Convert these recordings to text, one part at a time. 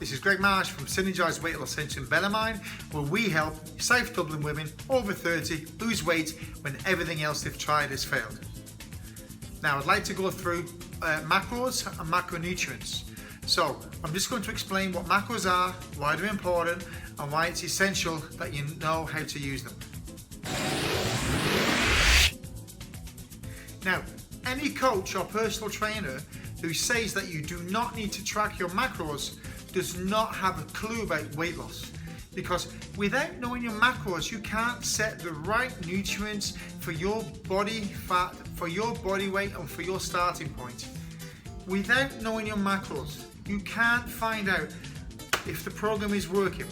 This is Gregg Marsh from Synergise Weight Loss Centre in Bellarmine, where we help South Dublin women over 30 lose weight when everything else they've tried has failed. Now I'd like to go through macros and macronutrients. So I'm just going to explain what macros are, why they're important, and why it's essential that you know how to use them. Now, any coach or personal trainer who says that you do not need to track your macros does not have a clue about weight loss, because without knowing your macros you can't set the right nutrients for your body fat, for your body weight, and for your starting point. Without knowing your macros you can't find out if the program is working.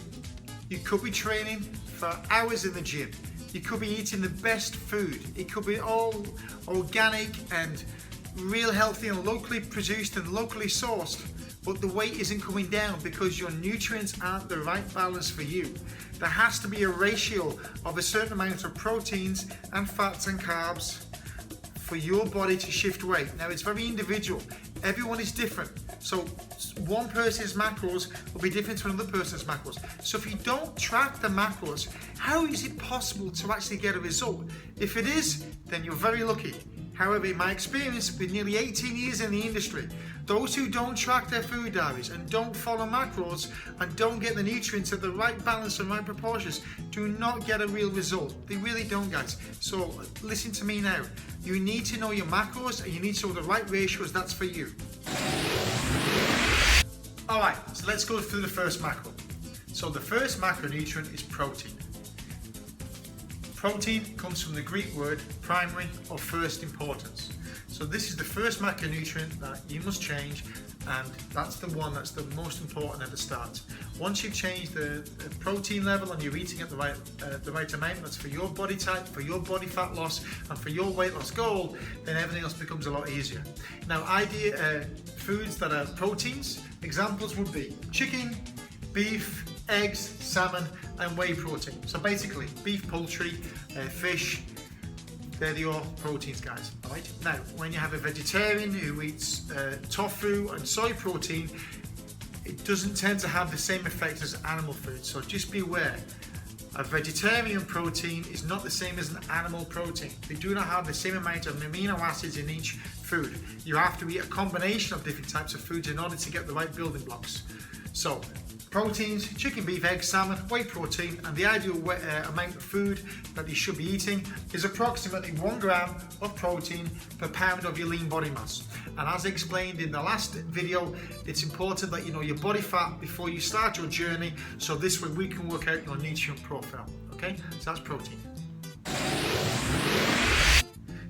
You could be training for hours in the gym, you could be eating the best food, it could be all organic and real healthy and locally produced and locally sourced, but the weight isn't coming down because your nutrients aren't the right balance for you. There has to be a ratio of a certain amount of proteins and fats and carbs for your body to shift weight. Now it's very individual, everyone is different, so one person's macros will be different to another person's macros. So if you don't track the macros, how is it possible to actually get a result? If it is, then you're very lucky. However, in my experience with nearly 18 years in the industry, those who don't track their food diaries and don't follow macros and don't get the nutrients at the right balance and right proportions do not get a real result. They really don't, guys. So listen to me now. You need to know your macros and you need to know the right ratios. That's for you. Alright, so let's go through the first macro. So the first macronutrient is protein. Protein comes from the Greek word primary or first importance. So this is the first macronutrient that you must change, and that's the one that's the most important at the start. Once you've changed the protein level and you're eating at the right amount, that's for your body type, for your body fat loss, and for your weight loss goal, then everything else becomes a lot easier. Now, foods that are proteins, examples would be chicken, beef, eggs, salmon, and whey protein. So basically, beef, poultry, fish, they're your proteins, guys. All right. Now, when you have a vegetarian who eats tofu and soy protein, it doesn't tend to have the same effect as animal food. So just be aware. A vegetarian protein is not the same as an animal protein. They do not have the same amount of amino acids in each food. You have to eat a combination of different types of foods in order to get the right building blocks. So, proteins, chicken, beef, eggs, salmon, whey protein, and the ideal amount of food that you should be eating is approximately 1 gram of protein per pound of your lean body mass. And as explained in the last video, it's important that you know your body fat before you start your journey, so this way we can work out your nutrient profile. Okay, so that's protein.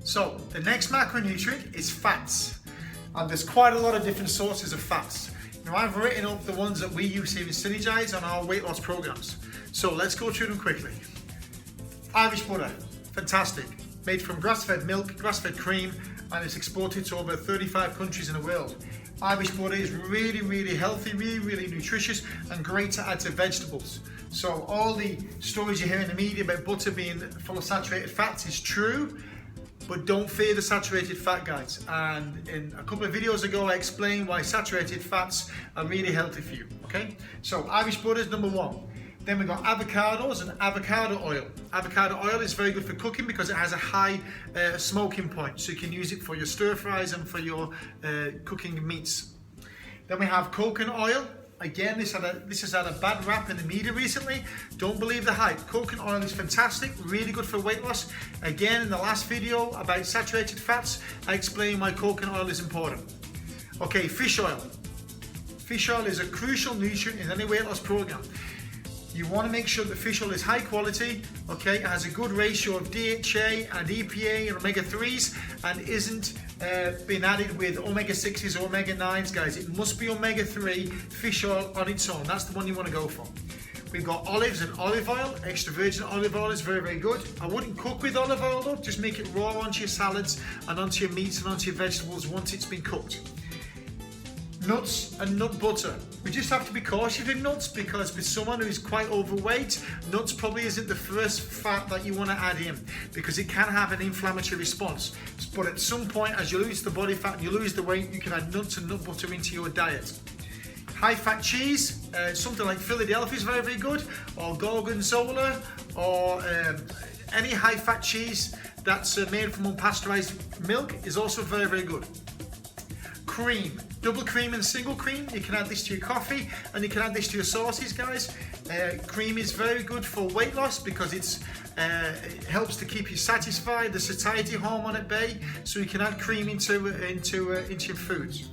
So the next macronutrient is fats, and there's quite a lot of different sources of fats. Now I've written up the ones that we use here in Synergise on our weight loss programs. So let's go through them quickly. Irish butter, fantastic. Made from grass-fed milk, grass-fed cream, and it's exported to over 35 countries in the world. Irish butter is really, really healthy, really, really nutritious, and great to add to vegetables. So all the stories you hear in the media about butter being full of saturated fats is true, but don't fear the saturated fat, guys. And in a couple of videos ago, I explained why saturated fats are really healthy for you, okay? So Irish butter is number 1. Then we've got avocados and avocado oil. Avocado oil is very good for cooking because it has a high smoking point. So you can use it for your stir fries and for your cooking meats. Then we have coconut oil. Again, this has had a bad rap in the media recently. Don't believe the hype. Coconut oil is fantastic, really good for weight loss. Again, in the last video about saturated fats, I explained why coconut oil is important. Okay, fish oil. Fish oil is a crucial nutrient in any weight loss program. You want to make sure that fish oil is high quality, okay, it has a good ratio of DHA and EPA and omega-3s, and isn't being added with omega-6s or omega-9s, guys. It must be omega-3 fish oil on its own. That's the one you want to go for. We've got olives and olive oil. Extra virgin olive oil is very, very good. I wouldn't cook with olive oil though, just make it raw onto your salads and onto your meats and onto your vegetables once it's been cooked. Nuts and nut butter. We just have to be cautious with nuts because with someone who's quite overweight, nuts probably isn't the first fat that you want to add in because it can have an inflammatory response. But at some point, as you lose the body fat and you lose the weight, you can add nuts and nut butter into your diet. High fat cheese, something like Philadelphia is very, very good, or Gorgonzola, or any high fat cheese that's made from unpasteurized milk is also very, very good. Cream, double cream and single cream. You can add this to your coffee and you can add this to your sauces, guys. Cream is very good for weight loss because it helps to keep you satisfied, the satiety hormone at bay, so you can add cream into your foods.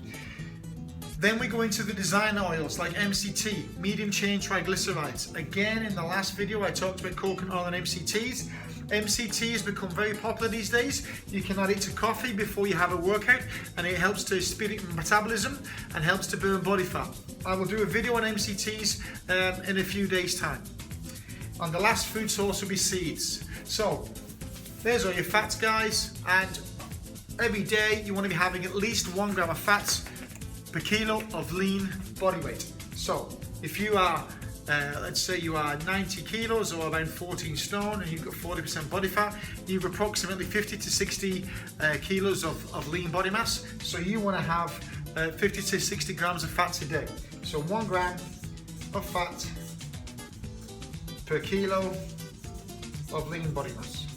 Then we go into the designer oils like MCT, medium chain triglycerides. Again, in the last video I talked about coconut oil and MCTs. MCT has become very popular these days. You can add it to coffee before you have a workout and it helps to speed up metabolism and helps to burn body fat. I will do a video on MCTs in a few days time. And the last food source will be seeds. So there's all your fats, guys, and every day you want to be having at least 1 gram of fats per kilo of lean body weight. So if you are let's say you are 90 kilos or around 14 stone and you've got 40% body fat, you've approximately 50 to 60 kilos of lean body mass. So you want to have 50 to 60 grams of fats a day. So 1 gram of fat per kilo of lean body mass.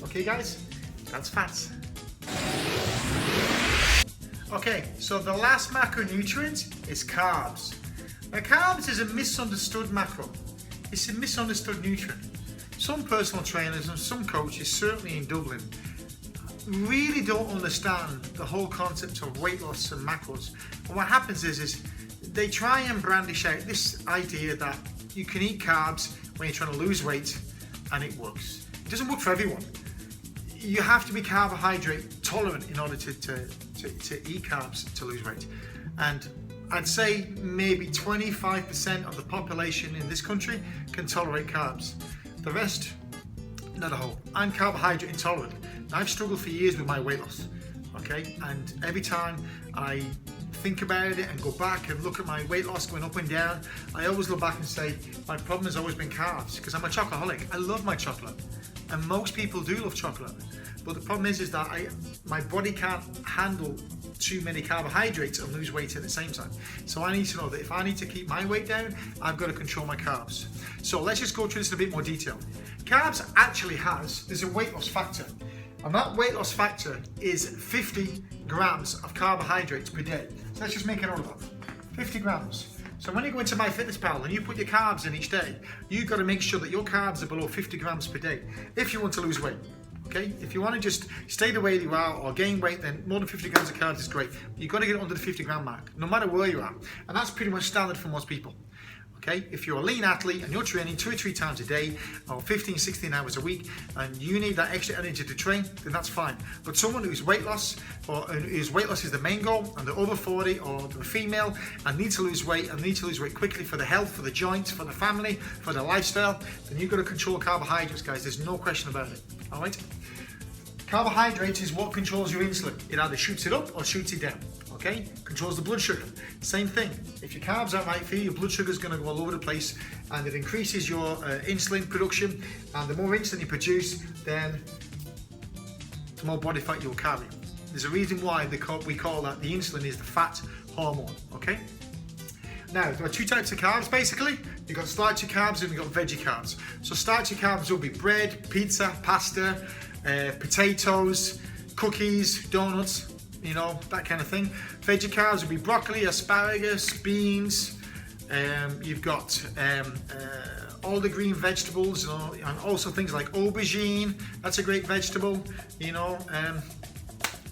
Okay guys, that's fats. Okay, so the last macronutrient is carbs. Now, carbs is a misunderstood macro. It's a misunderstood nutrient. Some personal trainers and some coaches, certainly in Dublin, really don't understand the whole concept of weight loss and macros. And what happens is they try and brandish out this idea that you can eat carbs when you're trying to lose weight and it works. It doesn't work for everyone. You have to be carbohydrate tolerant in order to eat carbs to lose weight. And I'd say maybe 25% of the population in this country can tolerate carbs. The rest, not a whole. I'm carbohydrate intolerant. I've struggled for years with my weight loss, okay? And every time I think about it and go back and look at my weight loss going up and down, I always look back and say, my problem has always been carbs, because I'm a chocoholic. I love my chocolate. And most people do love chocolate. But the problem is that my body can't handle too many carbohydrates and lose weight at the same time. So I need to know that if I need to keep my weight down, I've got to control my carbs. So let's just go through this in a bit more detail. Carbs actually there's a weight loss factor. And that weight loss factor is 50 grams of carbohydrates per day. So let's just make a note of that. 50 grams. So when you go into MyFitnessPal and you put your carbs in each day, you've got to make sure that your carbs are below 50 grams per day if you want to lose weight. Okay, if you want to just stay the way you are or gain weight, then more than 50 grams of carbs is great. You've got to get under the 50 gram mark, no matter where you are. And that's pretty much standard for most people. Okay, if you're a lean athlete and you're training 2 or 3 times a day or 15, 16 hours a week and you need that extra energy to train, then that's fine. But someone whose weight loss whose weight loss is the main goal and they're over 40 or they're a female and need to lose weight quickly for the health, for the joints, for the family, for the lifestyle, then you've got to control carbohydrates, guys. There's no question about it. All right. Carbohydrates is what controls your insulin. It either shoots it up or shoots it down. Okay, controls the blood sugar. Same thing. If your carbs aren't right for you, your blood sugar is going to go all over the place, and it increases your insulin production. And the more insulin you produce, then the more body fat you'll carry. There's a reason why we call that the insulin is the fat hormone. Okay. Now, there are 2 types of carbs basically. You've got starchy carbs and you've got veggie carbs. So starchy carbs will be bread, pizza, pasta, potatoes, cookies, donuts, you know, that kind of thing. Veggie carbs would be broccoli, asparagus, beans. You've got all the green vegetables, you know, and also things like aubergine. That's a great vegetable, you know.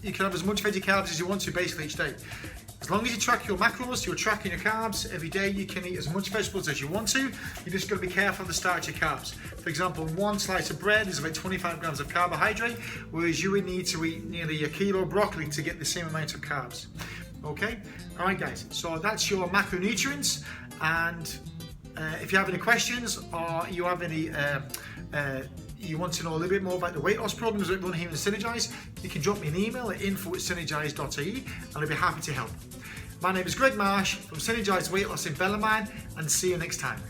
You can have as much veggie carbs as you want to basically each day. As long as you track your macros, you're tracking your carbs every day, you can eat as much vegetables as you want to. You just got to be careful of the starchy carbs. For example, 1 slice of bread is about 25 grams of carbohydrate, whereas you would need to eat nearly a kilo of broccoli to get the same amount of carbs. Okay? All right, guys. So that's your macronutrients. And if you have any questions or you have any you want to know a little bit more about the weight loss programs that we run here in Synergise, you can drop me an email at info@synergise.ie and I'll be happy to help. My name is Gregg Marsh from Synergise Weight Loss in Bellarmine, and see you next time.